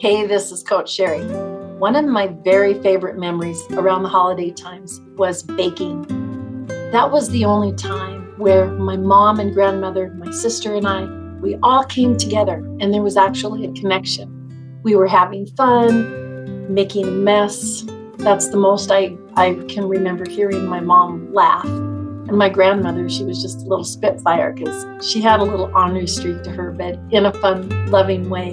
Hey, this is Coach Sherry. One of my very favorite memories around the holiday times was baking. That was the only time where my mom and grandmother, my sister and I, we all came together and there was actually a connection. We were having fun, making a mess. That's the most I can remember hearing my mom laugh. And my grandmother, she was just a little spitfire because she had a little ornery streak to her, but in a fun, loving way.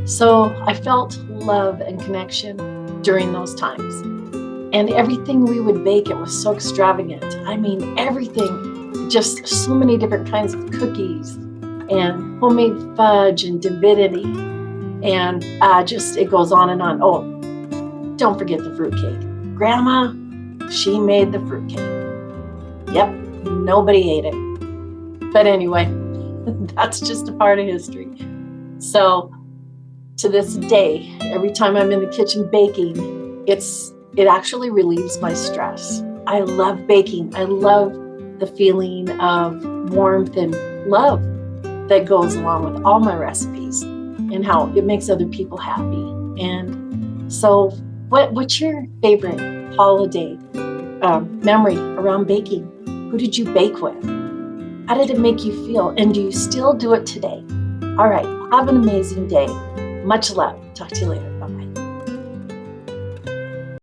So I felt love and connection during those times. And everything we would bake, it was so extravagant. I mean, everything, just so many different kinds of cookies and homemade fudge and divinity. And just, it goes on and on. Oh, don't forget the fruitcake. Grandma, she made the fruitcake. Yep, nobody ate it. But anyway, that's just a part of history. So to this day, every time I'm in the kitchen baking, it actually relieves my stress. I love baking. I love the feeling of warmth and love that goes along with all my recipes and how it makes other people happy. And so what's your favorite holiday memory around baking? Who did you bake with? How did it make you feel? And do you still do it today? All right, have an amazing day. Much love. Talk to you later.